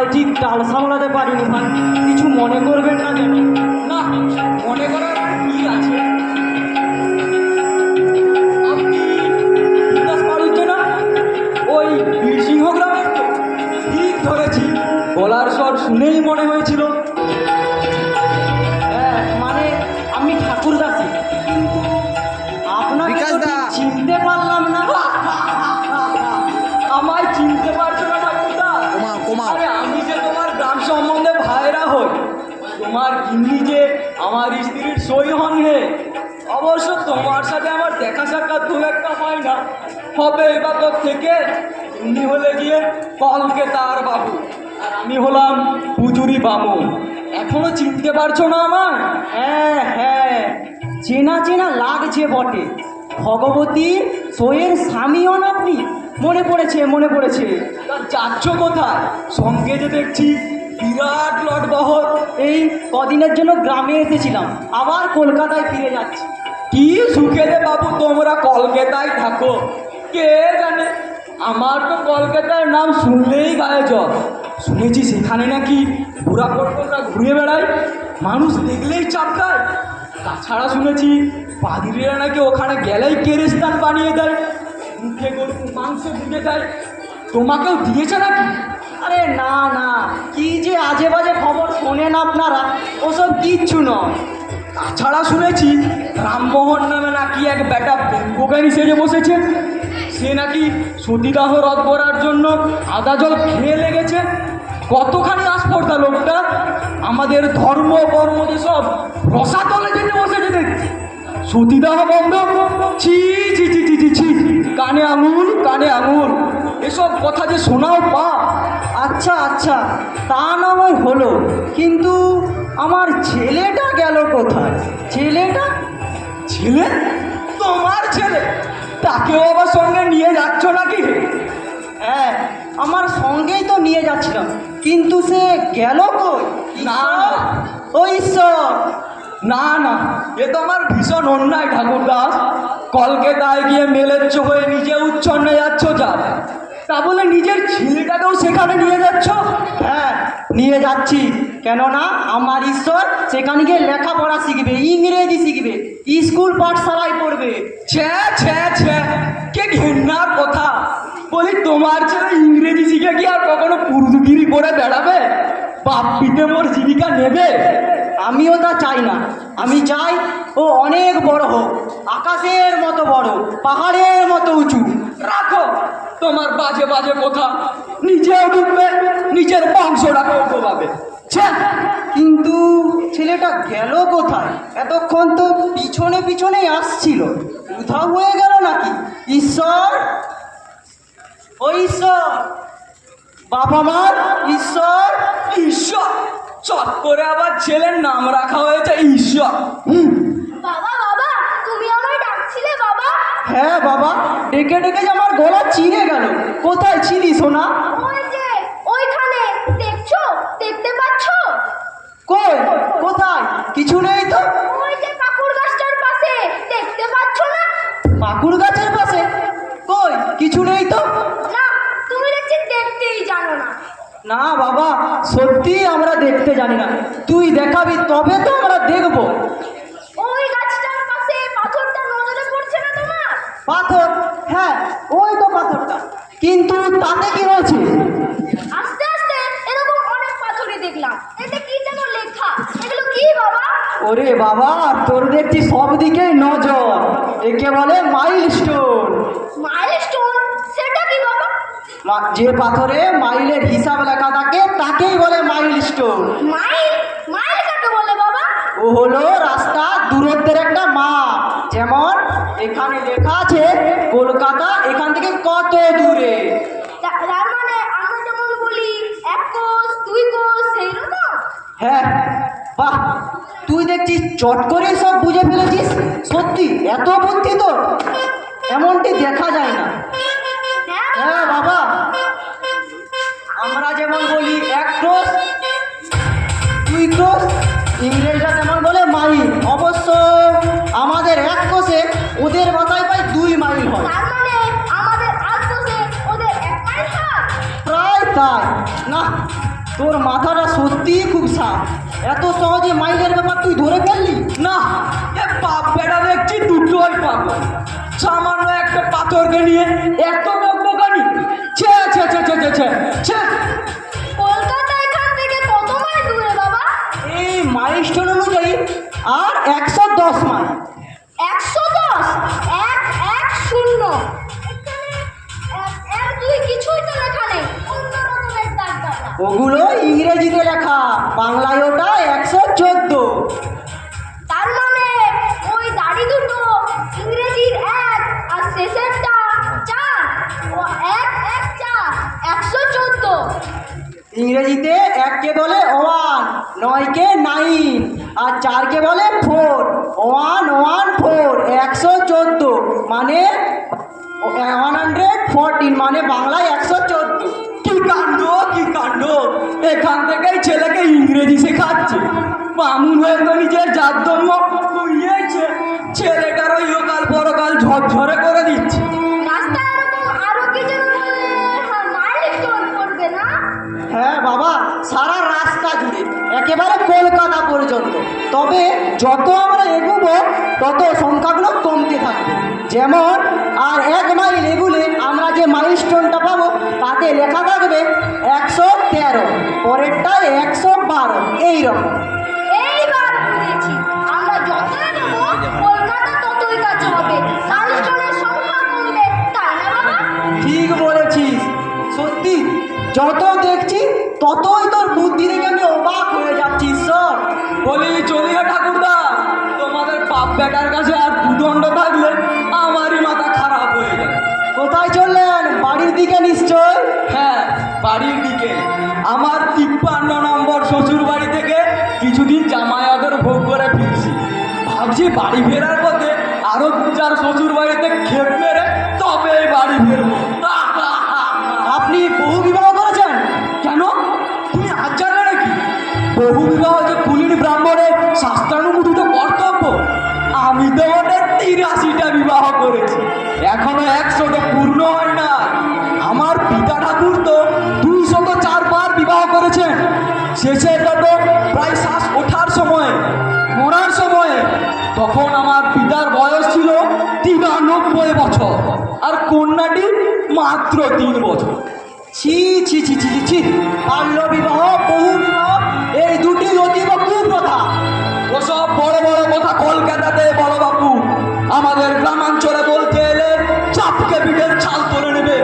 মাথায় ঠিক তাল সামলাতে পারিনি ভাই, কিছু মনে করবেন না যেন। না, মনে করার কি আছে? আপনি বিকাশ পাড়ুচ্ছে না? ওই বীরসিংহ গ্রামের তো? ঠিক ধরেছি, গলার স্বর শুনেই মনে হয়েছিল। হ্যাঁ, মানে আমি ঠাকুরদাসী, কিন্তু আপনাকে তো ঠিক চিনতে পারলাম না। আমায় চিনতে পারছো না ঠাকুরদা? আরে আমি যে তোমার গ্রাম সম্বন্ধে ভাইরা হই, তোমার গিন্নি যে আমার স্ত্রীর সই হন হে। অবশ্য তোমার সাথে আমার দেখা সাক্ষাৎ খুব একটা হয় না, হবে এবার থেকে। তুমি হলে গিয়ে কলকাতার বাবু, আর আমি হলাম পুজুরি বামু। এখনো চিনতে পারছো না আমার? হ্যাঁ হ্যাঁ, চেনা চেনা লাগছে বটে। ভগবতীর সইয়ের স্বামী হন আপনি? মনে পড়েছে মনে পড়েছে। তা যাচ্ছ কোথায়? সঙ্গে যে দেখছি বিরাট লটবহর। এই কদিনের জন্য গ্রামে এসেছিলাম, আবার কলকাতায় ফিরে যাচ্ছি। কি সুখে রে বাবু তোমরা কলকাতায় থাকো, কে জানে। আমার তো কলকাতার নাম শুনলেই গায়ে জল। শুনেছি সেখানে নাকি বুড়া কর্কটরা ঘুরে বেড়ায়, মানুষ দেখলেই চাপকায়। তাছাড়া শুনেছি পাদ্রীরা নাকি ওখানে গেলেই কেরেস্তান বানিয়ে দেয়, মুখে গরু মাংস দিতে দেয়। তোমাকেও দিয়েছে নাকি? আরে না না, কি যে আজে বাজে খবর শোনেন আপনারা, ওসব কিচ্ছু নয়। তাছাড়া শুনেছি রামমোহন নামে নাকি এক বেটা বেঙ্গোগানি সেজে বসেছে। সে নাকি সতীদাহ রদ করার জন্য আদা জল খেয়ে লেগেছে। কতখানি আসপর্দা লোকটা, আমাদের ধর্ম কর্ম যেসব রসাতলে জেনে বসেছে দেখছি। সতীদাহ বন্ধ, ছি ছি ছি ছি ছি ছি, কানে আঙুল কানে আঙুল, এসব কথা যে শোনাও পা। আচ্ছা আচ্ছা, তা না হয় হলো, কিন্তু আমার ছেলেটা গেল কোথায়? ছেলেটা? ছেলে? তোমার ছেলে? তাকেও আবার সঙ্গে নিয়ে যাচ্ছ নাকি? হ্যাঁ, আমার সঙ্গেই তো নিয়ে যাচ্ছিলাম, কিন্তু সে গেল কই? না ও ঈশ্বর! না না, এ তো আমার ভীষণ অন্যায় ঠাকুরদাস। কলকাতায় গিয়ে মেলেচ্ছ হয়ে নিজে উচ্ছন্নে যাচ্ছ যা, তা বলে নিজের ছেলেটাকেও সেখানে নিয়ে যাচ্ছ? হ্যাঁ, নিয়ে যাচ্ছি। কেননা আমার ঈশ্বর সেখানে গিয়ে লেখাপড়া শিখবে, ইংরেজি শিখবে, স্কুল পাঠশালায় পড়বে। ছ্যা ছ্যা ছ্যা, কে ঘেন্নার কথা। বলি তোমার ছেলে ইংরেজি শিখে কি আর কখনো উর্দুগিরি করে বেড়াবে? বাপ পিতে মোর জীবিকা নেবে? আমিও তা চাই না। আমি চাই ও অনেক বড় হোক, আকাশের মতো বড়, পাহাড়ের মতো উঁচু। রাখো তোমার বাজে বাজে কথা, নিজেও ডুববে, নিজের বংশটাকেও ডোবাবে। ছ্যা, কিন্তু ছেলেটা গেল কোথায়? এতক্ষণ তো পিছনে পিছনেই আসছিল, উধাও হয়ে গেল নাকি? ঈশ্বর, ও ঈশ্বর, বাবা মার ঈশ্বর। ঈশ্বর? চট করে আবার ছেলের নাম রাখা হয়েছে ঈশ্বর। বাবা বাবা, তুমি আমায় ডাকছিলে বাবা? হ্যাঁ বাবা, ডেকে ডেকে যে আমার গলা চিড়ে গেল। কোথায় ছিলি সোনা? ওই যে ওইখানে, দেখছো? দেখতে পাচ্ছো? কই? কোথায়? কিছু নেই তো। ওই যে কাকুর গাছটার পাশে, দেখতে পাচ্ছো না? পাকুড় গাছের পাশে? কই? কিছু নেই তো। না, তুমি দেখছি দেখতেই জানো না। না বাবা, সত্যি আমরা দেখতে জানি না, তুই দেখাবি তবে তো আমরা দেখব। ওই গাছটার পাশে পাথরটা নজরে পড়ছে না তোমার? পাথর? হ্যাঁ, ওই তো পাথরটা, কিন্তু তাতে কি হয়েছে? আস্তে আস্তে এরকম অনেক পাথরই দেখলাম, এতে কি যেন লেখা। এগুলো কি বাবা? ওরে বাবা, তোর দেখছি সব দিকেই নজর। একে বলে মাইলস্টোন। মাইলস্টোন? সেটা কি বাবা? যে পাথরে মাইলের হিসাব লেখা থাকে তাকেই বলে মাইলস্টোন। মাইল? মাইল কাকে বলে বাবা? ও হলো রাস্তা দূরত্বের একটা মাপ। যেমন এখানে লেখা আছে কলকাতা এখান থেকে কত দূরে। তার মানে আমরা যেমন বলি 1 কোষ 2 কোষ, সেই রকম? হ্যাঁ, বাহ, তুই দেখছিস চট করে সব বুঝে ফেলেছিস। সত্যি এত বুদ্ধি তোর, এমনটি দেখা যায় না। হ্যাঁ বাবা, আমরা যেমন বলি 1 ক্রোশ 2 ক্রোশ, ইংরেজরা যেমন বলে মাইল। অবশ্য আমাদের 1 কোষে ওদের মাথায় প্রায় 2 মাইল হয়। তার মানে আমাদের 8 কোষে ওদের 1 মাইল হয়? প্রায় তাই না। তোর মাথাটা সত্যিই খুব সাপ। এত সহজে মাইলের ব্যাপার তুই ধরে ফেললি? না, এ বাপ বেটা দেখছি দুটোই পাবো। সামান্য একটা পাথরকে নিয়ে এত বকবকানি, ছে ছে ছে ছে ছে ছে ছে। কলকাতা এখান থেকে কত মাইল দূরে বাবা? এই মাইলস্টোন অনুযায়ী আর 110 মাইল। 110, 110। এর দুই কিছুই তো লেখা নেই, অন্য রকমের দাগ কাটা। ওগুলো ইংরেজিতে লেখা, বাংলায় ওটা 114। তার মানে ওই দাড়ি দুটো ইংরেজির 1 আর শেষেরটা 4, ও 1 1 4, 114। ইংরেজিতে 1 কে বলে 1, 9 কে 9, আর 4 কে বলে 4। 114, 114 মানে 114, মানে বাংলায় 114। কি কাণ্ড, কি কাণ্ড! এখান থেকেই ছেলেকে ইংরেজি শেখাচ্ছে। বামুন হয়ে তো নিজের জাত ধর্ম কুইয়েছে, ছেলেটারও ইহকাল পরকাল ঝরঝরে করে দিচ্ছে। রাস্তায় এরকম আরো কিছু মাইলস্টোন পড়বে না? হ্যাঁ বাবা, সারা রাস্তা জুড়ে একেবারে কলকাতা পর্যন্ত। তবে যত আমরা এগোবো তত সংখ্যাগুলো কমতে থাকবে। যেমন আর 1 মাইল এগুলে আমরা যে মাইলস্টোনটা পাবো তাতে লেখা থাকবে 113, পরেরটায় 112, এইরকম। এইবার বুঝেছি, আমরা যত এগোবো কলকাতা ততই কাছে হবে, মাইলস্টোনের সংখ্যা কমবে, তাই না বাবা? ঠিক বলেছিস। সত্যি যত দেখছি ততই তোর বুদ্ধি দেখে আমি অবাক হয়ে যাচ্ছি ঈশ্বর। বলি চলিয়ে ঠাকুরদা, তোমাদের বাপ বেটার কাছে আর দুদণ্ড থাকলে আমারই মাথা খারাপ হয়ে যাবে। কোথায় চললেন? বাড়ির দিকে নিশ্চয়। হ্যাঁ, বাড়ির দিকে। আমার 53 নম্বর শ্বশুর বাড়ি থেকে কিছুদিন জামাই আদর ভোগ করে ফিরছি। ভাবছি বাড়ি ফেরার পথে আরো 2-4 শ্বশুর বাড়িতে খেপ মেরে তবে বাড়ি ফেরবো। আপনি বহু বিবাহ করেছেন? কেন, তুমি আজ জানলে নাকি? বহু বিবাহ যে কুলীন ব্রাহ্মণের শাস্ত্রানুমোদিত কর্তব্য। আমি তো ওটা 83টা বিবাহ করেছি, এখনো 100টা পূর্ণ হয় না। আমার পিতা ঠাকুর তো 204 বার বিবাহ করেছেন। শেষেরটা তো প্রায় শ্বাস ওঠার সময়, মরার সময়। তখন আমার পিতার বয়স ছিল 93 বছর, আর কন্যাটি মাত্র 3 বছর। ছি ছি ছি ছি ছি ছি। বাল্য বিবাহ, বহু বিবাহ, এই দুটি অতীব কুপ্রথা। ওসব বড় বড় কথা কলকাতাতে বড় বাবু, আমাদের গ্রামাঞ্চলে বলতে এলে চাপকে পিঠের ছাল তুলে নেবে।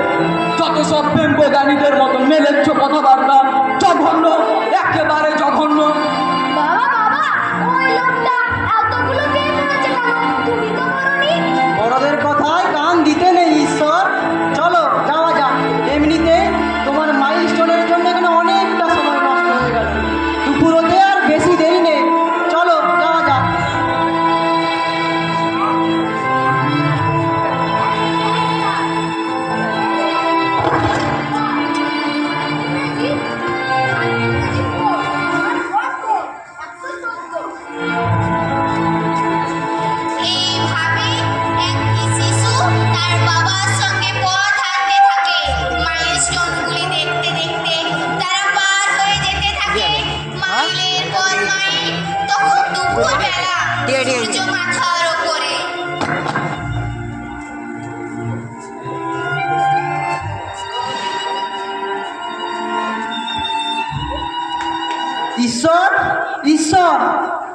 যত সব ব্যঙ্গগানীদের মতো মেলেচ্ছ কথাবার্তা, জঘন্য, একেবারে জঘন্য। বাবা বাবা, ওই লোকটা এতগুলো বিয়ে করেছে কেন? তুমি তো বলনি। বড়দের কথায় কান দিতে নেই ঈশ্বর। চলো যাওয়া যাক। এমনিতে তোমার মাইলস্টোনের জন্য এখানে অনেকটা সময় নষ্ট হয়ে গেল। দুপুর হতে আর বেশি দেরি নেই, চলো যাওয়া যাক। এইভাবে একটি শিশু তার বাবার সঙ্গে পথ হাঁটতে থাকে। মাইলস্টোনগুলি দেখতে দেখতে তারা পার হয়ে যেতে থাকে মাইলের পর মাইল। তখন দুপুরবেলা সূর্য মাথার ওপরে। ঈশ্বর ঈশ্বর,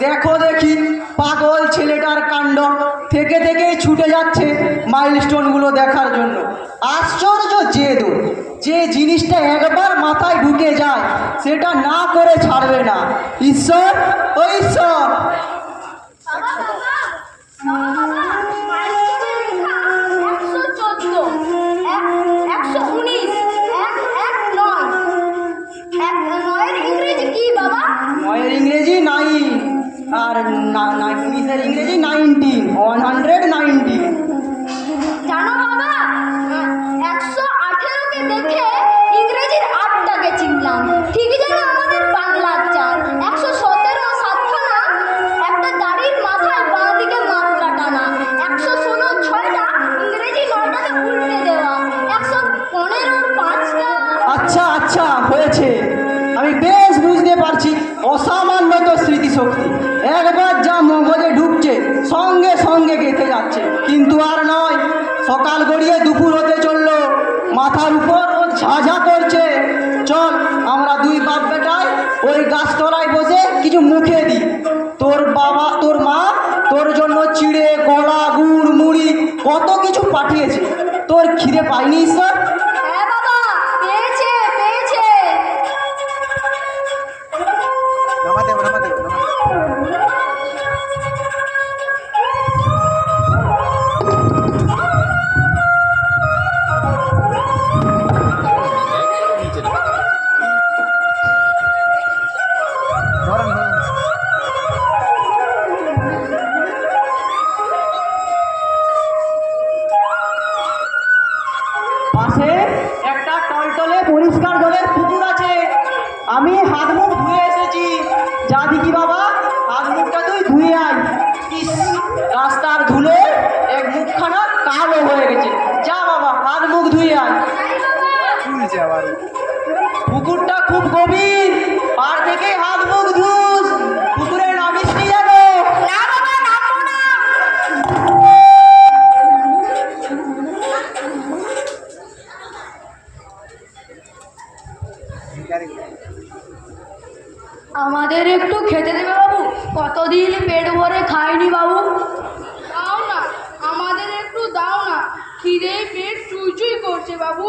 দেখো দেখি পাগল ছেলেটার কাণ্ড। থেকে থেকেই ছুটে যাচ্ছে মাইলস্টোনগুলো দেখার জন্য। আশ্চর্য জেদ ওর। যে জিনিসটা একবার মাথায় ঢুকে যায় সেটা না করে ছাড়বে না। ঈশ্বর, ও ঈশ্বর। বাবা বাবা, বাবা, মাইলস্টোনের লেখা 114, 119, 119। 9 এর ইংরেজি কি বাবা? 9 এর ইংরেজি 9, আর 19 এর ইংরেজি 19, 119। জানো বাবা, 118কে দেখে ইংরেজির 8টাকে চিনলাম। ঠিকই যেন আমাদের বাংলার 4। 117 সাতখানা, একটা দাড়ির মাথায় বাঁ দিকে মাত্রা টানা। 116 6টা, ইংরেজি 9টাকে উল্টে দেওয়া। 115 5টা। আচ্ছা আচ্ছা, হয়েছে। আমি বেশ স্মৃতিশক্তি, একবার যা মগজে ঢুকছে সঙ্গে সঙ্গে গেঁথে যাচ্ছে। কিন্তু আর নয়, সকাল গড়িয়ে দুপুর হতে চললো, মাথার উপর ও ঝাঝা করছে। চল আমরা দুই বাপ বেটায় ওই গাছতলায় বসে কিছু মুখে দিই। তোর বাবা তোর মা তোর জন্য চিড়ে কলা গুড় মুড়ি কত কিছু পাঠিয়েছে। তোর খিদে পাইনি ঈশ্বর? হ্যাঁ বাবা, পেয়েছে পেয়েছে। পাশে একটা টলটলে পরিষ্কার জলের পুকুর আছে। আমি হাত মুখ ধুয়ে এসেছি। যা দেখি বাবা, হাত মুখটা তুই ধুয়ে আয়। ইস, রাস্তার ধুলে এক মুখখানা কালো হয়ে গেছে। যা বাবা, হাত মুখ ধুয়ে আয়। পুকুরটা খুব গভীর, পার থেকে হাত মুখ ধুস। পুকুরে নামিস নি যেন। না বাবা, নামবো না। আমাদের একটু খেতে দেবে বাবু, কতদিন পেট ভরে খাইনি বাবু। দাও না, আমাদের একটু দাও না, খিদে পেট চুইচুই করছে বাবু।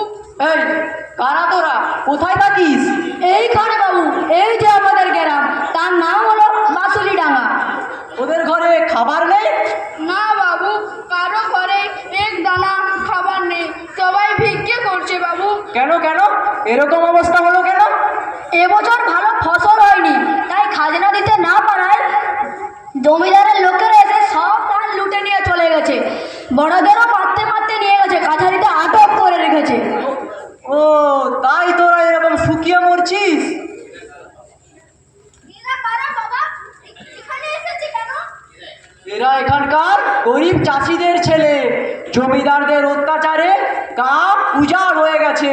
এই কারা তোরা, কোথায় থাকিস? এইখানে বাবু, এই যে আমাদের গ্রাম, তার নাম হলো বাসুলিডাঙ্গা। ওদের ঘরে খাবার নেই? না বাবু, কারো ঘরে এক দানা খাবার নেই, সবাই ভিক্ষে করছে বাবু। কেন কেন এরকম অবস্থা হলো কেন? এবছর ভালো ফসল হয়নি, তাই খাজনা দিতে না পারায় জমিদারের লোকেরা এসে সব ধান লুটে নিয়ে চলে গেছে। বড়দেরও মারতে মারতে নিয়ে গেছে, কাছারিতে আটক করে রেখেছে। ও তাই তোরা এরকম শুকিয়ে মরছিস? এরা কারা বাবা? এখানে এসেছে কেন? এরা এখানকার গরিব চাষিদের ছেলে। জমিদারদের অত্যাচারে কাপ উজাড় হয়ে গেছে।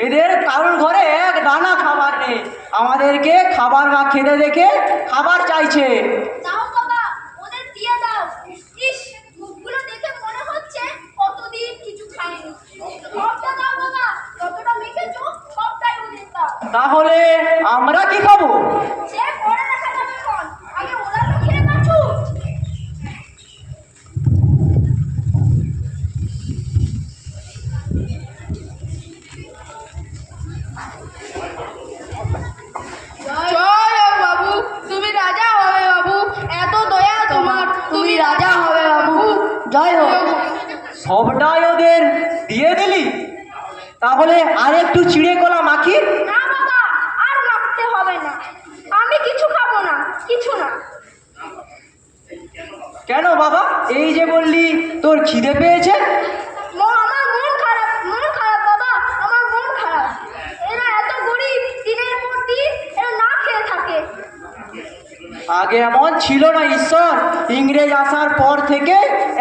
এদের কারোর ঘরে এক দানা খাবার নেই। আমাদেরকে খাবার না খেতে দেখে খাবার চাইছে। দাও বাবা, ওদের দিয়ে দাও। ইস, মুখগুলো দেখে মনে হচ্ছে কতদিন কিছু খায়নি। সবটা দাও বাবা, যতটা মেখেছো সবটাই ওদের দাও। তাহলে আমরা কি খাবো? সে পরে দেখা যাবে কোন, আগে ওরা তো খেয়ে পাচ্ছু। জয় হোক বাবু, তুমি রাজা হবে বাবু, এত দয়া তোমার, তুমি রাজা হবে বাবু। জয় হোক। সবটাই ওদের দিয়ে দিলি? তাহলে আর একটু চিড়ে কলা মাখি। না বাবা, আর মাখতে হবে না, আমি কিছু খাবো না, কিছু না। কেন বাবা, এই যে বললি তোর খিদে পেয়েছে? আমার মন খারাপ বাবা, আমার মন খারাপ। এরা এত গরিব, দিনের পর দিন এরা না খেয়ে থাকে। আগে এমন ছিল না ঈশ্বর, ইংরেজ আসার পর থেকে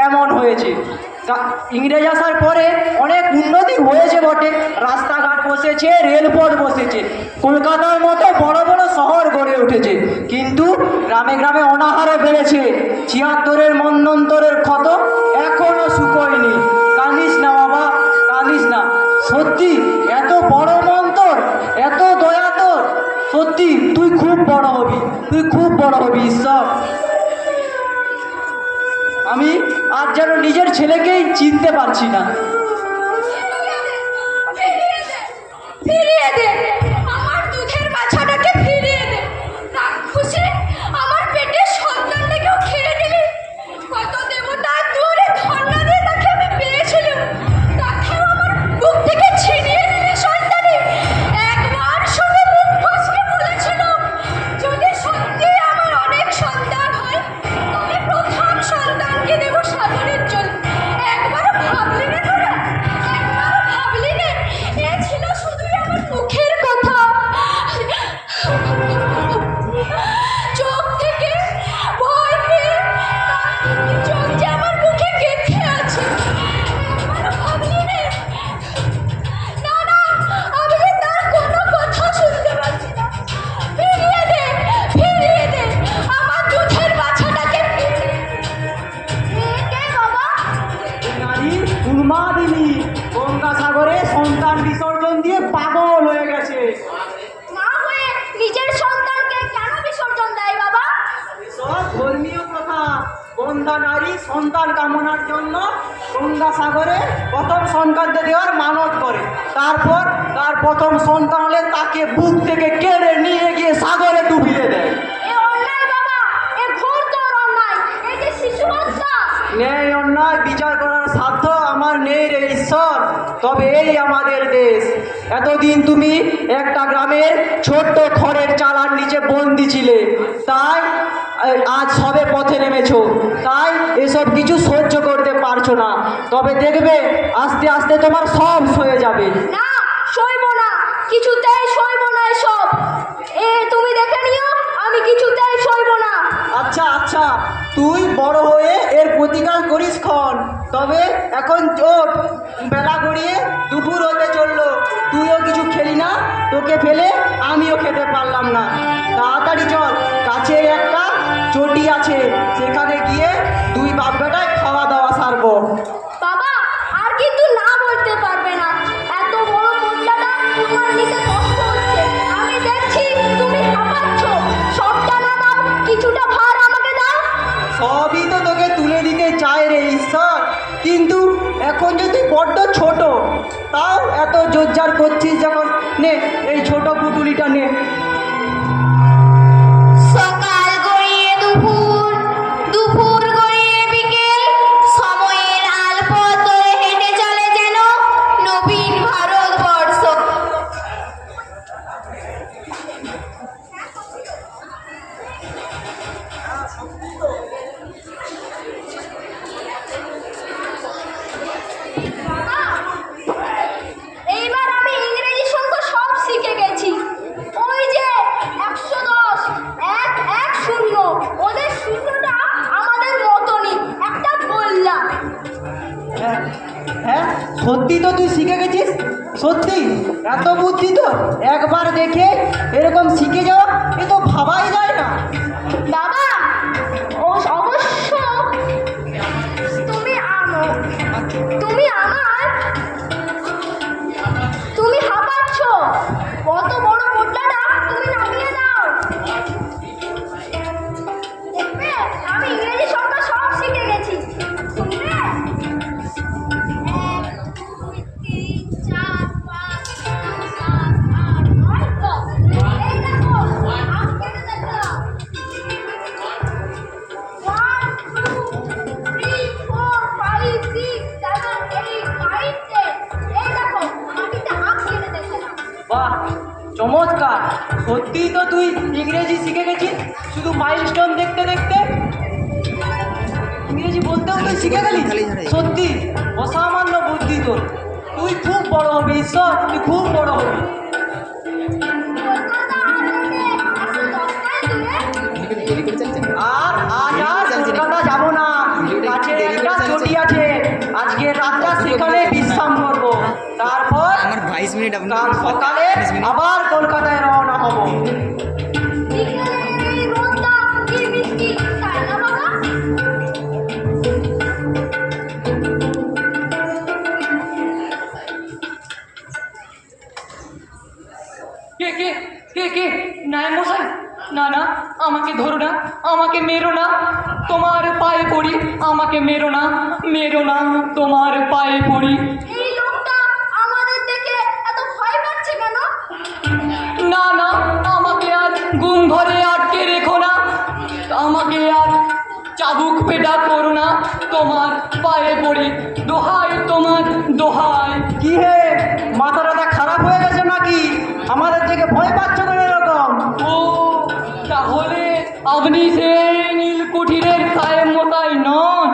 এমন হয়েছে। ইংরেজ আসার পরে অনেক উন্নতি হয়েছে বটে, রাস্তাঘাট বসেছে, রেলপথ বসেছে, কলকাতার মতো বড় বড় শহর গড়ে উঠেছে। কিন্তু গ্রামে গ্রামে অনাহারও বেড়েছে। ৭৬-এর মন্বন্তরের ক্ষত এখনো শুকোয়নি। কাঁদিস না বাবা, কাঁদিস না। সত্যি এত বড় মন্তর, এত দয়া তোর, সত্যি তুই খুব বড় হবি, তুই খুব বড় হবি ঈশ্বর। আমি আজ যেন নিজের ছেলেকেই চিনতে পারছি না। ফিরিয়ে দে আমার দুধের বাচ্চাটাকে, ফিরিয়ে দে। রাক্ষসে আমার পেটের সন্তানটাকেও খেয়ে নিলি। কত দেবতা তোরে ধর্ণা দিয়ে তাকে আমি পেয়েছিলাম, তাকেও আমার বুক থেকে ছিনিয়ে নিলি সন্তানে। একবার শুধু মুখ ফসকে বলেছিলাম, যদি সত্যি আমার অনেক সন্তান হয় তবে প্রথম সন্তানকে দেব সাগরের জল। একবারও ভাবলি না তোরা? একবারও ভাবলি না? এ ছিল শুধুই আমার মুখের কথা। উন্মাদিনী গঙ্গাসাগরে সন্তান বিসর্জন দিয়ে পাগল হয়ে গেছে। মা হয়ে নিজের সন্তানকে কেন বিসর্জন দেয় বাবা? এসব ধর্মীয় কথা। বন্ধা নারী সন্তান কামনার জন্য গঙ্গাসাগরে প্রথম সন্তানকে দেওয়ার মানত করে। তারপর তার প্রথম সন্তান হলে তাকে বুক থেকে কেড়ে নিয়ে গিয়ে সাগরে ডুবিয়ে দেয়। এ অন্যায় বাবা, এ ঘোরতর অন্যায়, এই যে শিশু হত্যা। ন্যায় অন্যায় বিচার করার সাধ্য আমার নেই রে ঈশ্বর। তবে এই আমাদের দেশ। এতদিন তুমি একটা গ্রামের ছোট্ট খড়ের চালার নিচে বন্দি ছিলে, তাই আজ সবে পথে নেমেছো। তাই এসব কিছু সহ্য করতে পারছো না। তবে দেখবে আস্তে আস্তে তোমার সব সয়ে যাবে। না, সইব না, কিছুতেই সইব না এসব। তুমি দেখে নিও, আমি কিছুতেই সইব না। আচ্ছা আচ্ছা, তুই বড় হয়ে এর প্রতিকার করিস ক্ষণ। তবে এখন চোট বেলা গড়িয়ে দুপুর হতে চললো, তুইও কিছু খেলি না, তোকে ফেলে আমিও খেতে পারলাম না। তাড়াতাড়ি চল, কাছে একটা চটি আছে, সেখানে গিয়ে দুই বাপ বেটায় খাওয়া দাওয়া সারবো। বাবা আর কিন্তু না বলতে পারবে না, এত বড় পোটলাটা তোমার নিতে কষ্ট হচ্ছে। আমি দেখছি তুমি হাঁপাচ্ছ, সবটা না দাও, কিছুটা ভার আমাকে দাও। সবই তো তোকে তুলে দিতে চাই রে ঈশ্বর, কিন্তু এখন যে তুই বড্ড ছোট, তাও এত জোরজার করছিস যখন, নে এই ছোট পুটুলিটা নে। সকাল গড়িয়ে দুপুর, দুপুর গড়িয়ে বিকেল, সময়ের আলপথ ধরে হেঁটে চলে যেন নবীন ভারতবর্ষ। এইবার আমি ইংরেজি সংখ্যা সব শিখে গেছি। ওই যে 110, 110, ওদের শূন্যটা আমাদের মতনই একটা গোল্লা। হ্যাঁ হ্যাঁ, সত্যি তো তুই শিখে গেছিস? সত্যি এত বুদ্ধি তো? একবার দেখে এরকম শিখে যাওয়া, এ তো ভাবাই যায় না। বাবা ও অবশ্য তুমি আমার তুমি হাঁপাচ্ছ, কত বড় পোটলাটা তুমি নামিয়ে দাও। দেখবে আমি ইংরেজি সংখ্যা সব শিখে গেছি, শুনবে? 1, 2, 3, 4, 5, 6, 7, 8, 9, 10। এই দেখো, আমি কেটে দেখলাম। 1, 2, 3, 4, 5, 6, 7, 8, 9, 10। এই দেখো, মাটিতে হাত কেটে দেখলাম। বাহ, চমৎকার! সত্যিই তো তুই ইংরেজি শিখে গেছিস শুধু মাইলস্টোন দেখতে দেখতে। ইংরেজি বলতেও তুই শিখে গেলি? সত্যি অসামান্য বুদ্ধি তোর। তুই খুব বড় হবি ঈশ্বর, তুই খুব বড় হবি। কলকাতা আমাদের 110 দূরে। আর আজ কলকাতা যাবো না, কাছে একটা চটি আছে, আজকে রাতটা সেখানে বিশ্রাম করবো। তারপর আমার 22 মিনিট কাল সকালে আবার কলকাতায় রওনা হব। বিকেলের এই রোদটা কি মিষ্টি, তাই না বাবা? কে কে কে কে? নায়েব মশাই, না না, আমাকে ধরো না, আমাকে মেরো না, তোমার পায়ে পড়ি, আমাকে মেরো না, মেরো না, তোমার পায়ে পড়ি। এই লোকটা আমাদের দেখে এত ভয় পাচ্ছে কেন? না না, আমাকে আর গুম ঘরে আটকে রেখো না, আমাকে আর চাবুক পেটা করো না, তোমার পায়ে পড়ি, দোহাই তোমার, দোহাই। কি হে, মাথাটা খারাপ হয়ে গেছে নাকি? আমাদের থেকে ভয় পাচ্ছ কেন এরকম? ও তাহলে আপনি সেই নীলকুঠিরের কায়েম মোতাই নন?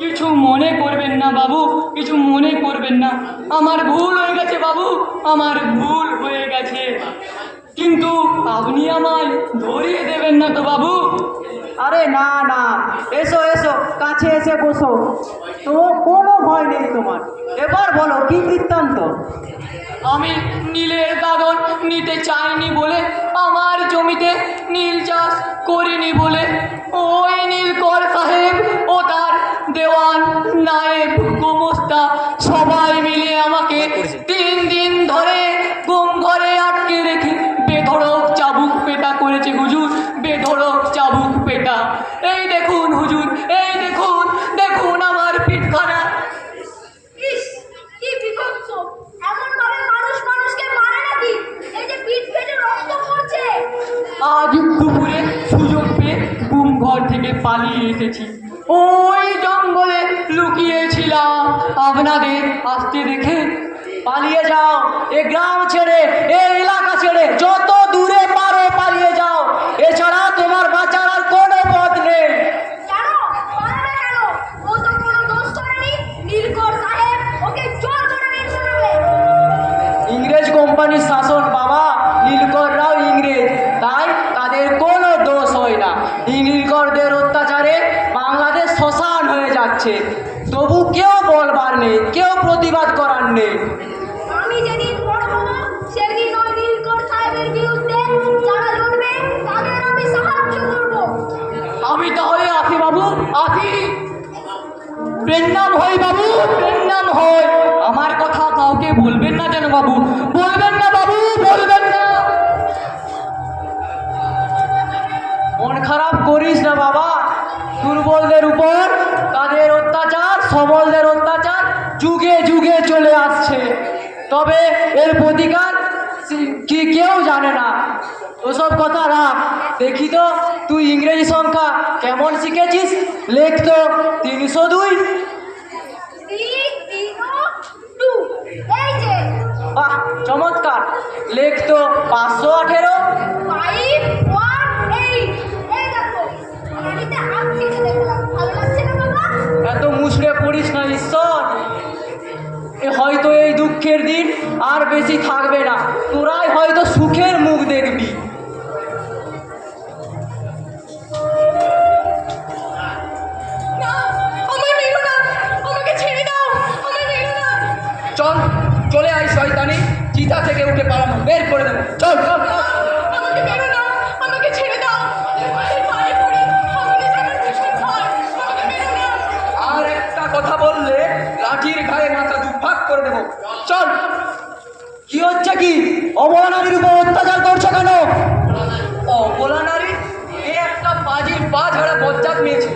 কিছু মনে করবেন না বাবু, কিছু মনে করবেন না, আমার ভুল হয়ে গেছে বাবু, আমার ভুল হয়ে গেছে। কিন্তু আপনি আমায় ধরিয়ে দেবেন না তো বাবু? আরে না না, এসো এসো, কাছে এসে বসো। তো কোনো ভয় নেই তোমার। এবার বলো কি বৃত্তান্ত? আমি নীলের কাগজ নিতে চাইনি বলে, আমার জমিতে নীল চাষ করিনি বলে, ওই নীলকর সাহেব ও তার দেওয়ান নায়েব গোমস্তা সবাই মিলে আমাকে 3 দিন ধরে গুম ঘরে আটকে রেখে বেধড়ক চাবুক পেটা করেছে হুজুর, বেধড়ক চাবুক পেটা। এই দেখুন হুজুর, এই দেখুন, দেখুন আমার পিঠখানা। ইস, কি বিভৎস! এমন ভাবে মানুষ মানুষকে মারে নাকি? এই যে পিঠ ফেটে রক্ত পড়ছে। আজ দুপুরে সুযোগ পেয়ে গুম ঘর থেকে পালিয়ে এসেছি। ওই জঙ্গলে লুকিয়েছিলাম, আপনাদের আসতে দেখে পালিয়ে যাও। এ গ্রাম ছেড়ে, এ এলাকা ছেড়ে যত দূরে পারো পালিয়ে যাও, এছাড়া তোমার বাঁচার আর কোনো পথ নেই। কেন পালাবে কেন? ও তো কোনো দোষ করেনি। নীলকর সাহেব ওকে জোর করে নিয়ে শোনাবে। ইংরেজ কোম্পানির শাসন বাবা, নীলকররাও ইংরেজ, তাই তাদের কোনো দোষ হয় না। এই নীলকরদের অত্যাচারে বাংলাদেশ শ্মশান হয়ে যাচ্ছে, তবু কেউ বলবার নেই, কেউ প্রতিবাদ করার নেই। আমি যেদিন বড় হব সেদিন ওই নীলকর সাহেবের বিরুদ্ধে যারা লড়বে তাদের আমি সাহায্য করব। আমি তাহলে আসি বাবু, আসি। প্রেমনাম হই বাবু, প্রেমনাম হই। আমার কথা কাউকে বলবেন না যেন বাবু, বলবেন না বাবু, বলবেন না। মন খারাপ করিস না বাবা, দুর্বলদের উপর তাদের অত্যাচার, সবলদের অত্যাচার যুগে যুগে চলে আসছে, তবে এর প্রতিকার কি কেউ জানে না। ওসব কথা রাখ। দেখি তো তুই ইংরেজি সংখ্যা কেমন শিখেছিস, লেখ তো 302। 302 এই যে বাহ, চমৎকার। লেখ তো 518। 518 এই দেখো গাড়িতে আম কেটে দেখলাম, ভালো লাগছে না বাবা? এত মুষড়ে পড়িস না ঈশ্বর, হয়তো এই দুঃখের দিন আর বেশি থাকবে না, তোরাই হয়তো সুখের মুখ দেখবি। না, আমায় মেরো না, আমাকে ছেড়ে দাও, আমায় মেরো না। চল, চলে আয় শয়তানি, চিতা থেকে উঠে পালানো বের করে দেবো। চল চল চল। আমাকে মেরো না, আমাকে ছেড়ে দাও। মায়ের পায়ে পড়ি, আমাকে আমার ভীষণ ভয়, আমাকে মেরো না। আর একটা কথা বললে লাঠির গায়ে মাথা দুভাগ করে দেবো। চল। কি হচ্ছে কি? অবলা নারীর উপর অত্যাচার করছো কেন? অবলা নারী? এ একটা পাজির পা ঝাড়া বজ্জাত মেয়েছে,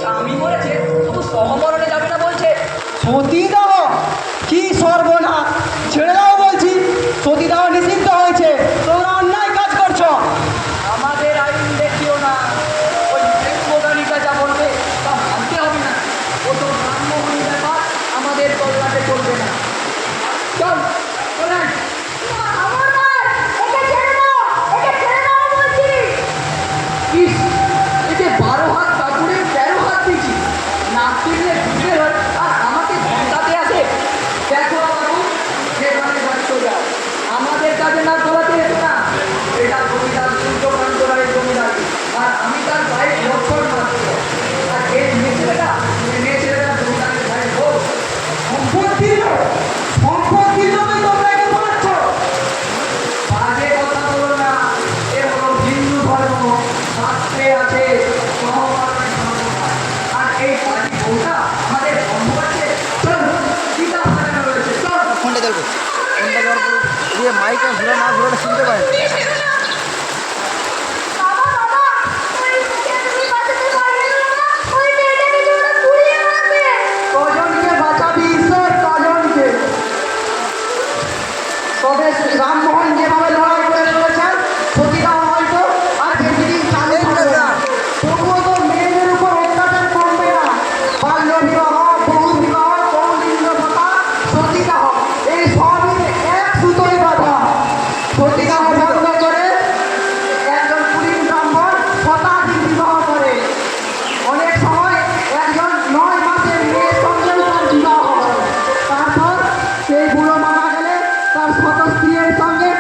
স্বামী মরেছে তবু সহমরণে যাবে না বলছে। সতীদাহ? কি সর্বনাশ! ছেড়ে দাও বলছি, সতীদাহ নিষিদ্ধ হয়েছে, তোমরা অন্যায় কাজ করছো। আমাদের আইন দেখিও না, ওই প্রেমগানিকা যা বলবে তা ভাবতে হবে না। ও তো ব্রাহ্মণী ব্যাপার, আমাদের কল্যাণে করবে না। চল চলে আয়। খবরদার, একে ছেড়ে দাও, একে ছেড়ে দাও বলছি। ইস, এতে 12 হাত কাপড়ে 13 হাত দিয়েছি, নাক টিপলে ঢুকে হয় আর আমাকে ঘন্টাতে আসে। দেখো বাবু, যেখানে যাচ্ছ যাও, আমাদের কাছে না তোলাতে যেত না। এটা জমিদার সূর্যকান্তরায়ের জমিদারি, আর আমি তার ভাই বছর মাত্র। আর এই মেয়ে ছেলেটা জমিদারের ভাই হোক। সম্পত্তির জন্য তোমরা একে বলাচ্ছ? বাজে কথা বলো না, এ হলো হিন্দু ধর্ম, শাস্ত্রে আছে সহমরণে সহমরণ। আর এই বাড়ি বউটা আমাদের বন্ধু আছে। চল, গীতা বাজানো রয়েছে, চল। ফোনটা দেখো, ফোনটা দেওয়ার পর দিয়ে মাইকে ঘুরে না ঘুরে শুনতে পারে। বাবা বাবা, ওই মেয়েকে তুমি বাঁচাতে পারবে না বাবা, ওই মেয়েটাকে তোমরা পুড়িয়ে মারবে। কজনকে বাঁচাবি ঈশ্বর, কজনকে? তবে রামমোহন যেভাবে লড়াই করে চলেছেন, সতীদাহ হয়তো আর বেশি দিন চালু থাকবে না। তবুও তো মেয়েদের উপর অত্যাচার কমবে না। বাল্য বিবাহ, বহু বিবাহ, কৌলিন্য প্রথা, সতীদাহ, এই সবই এক সুতোয় বাঁধা। সতীদাহ বন্ধ করে একজন কুলীন ব্রাহ্মণ শতাধিক বিবাহ করে। অনেক সময় একজন 9 মাসের মেয়ের সঙ্গেও তার বিবাহ হয়। তারপর সেই বুড়ো মারা গেলে তার শত স্ত্রীর সঙ্গে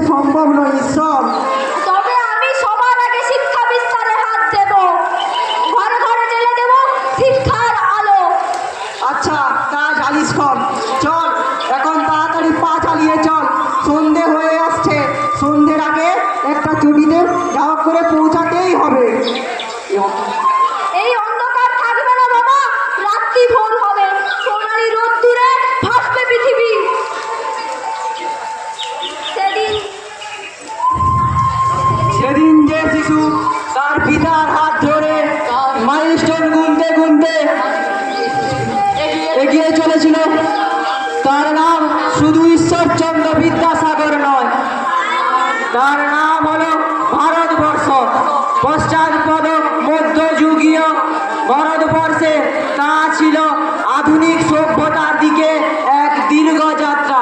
সম্ভব নয় ঈশ্বর। তবে আমি সবার আগে শিক্ষা বিস্তারে হাত দেব, ঘরে ঘরে জ্বেলে দেব শিক্ষার আলো। আচ্ছা তা জানিস কম, চল এখন তাড়াতাড়ি পা চালিয়ে চল, সন্ধে হয়ে আসছে, সন্ধ্যের আগে একটা চুটিতে যা হোক করে পৌঁছাতেই হবে। এই অন্ধকার থাকবে না বাবা, রাত্রি ভোর হবে, সোনালি রোদ্দুরে ভাসবে পৃথিবী। সেদিন যে শিশু তার পিতার হাত ধরে মাইলস্টোন গুনতে গুনতে এগিয়ে চলেছিল, তার নাম শুধু ঈশ্বরচন্দ্র বিদ্যাসাগর নয়, তার নাম হলো ভারতবর্ষ। পশ্চাৎপদ মধ্যযুগীয় ভারতবর্ষে তা ছিল আধুনিক সভ্যতার দিকে এক দীর্ঘ যাত্রা।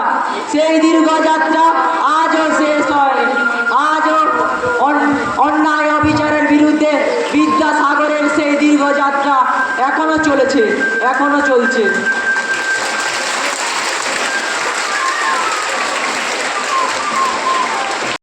সেই দীর্ঘ যাত্রা আজও শেষ হয়। আজও অন্যায় অবিচারের বিরুদ্ধে বিদ্যাসাগরের সেই দীর্ঘ যাত্রা এখনো চলেছে, এখনো চলছে।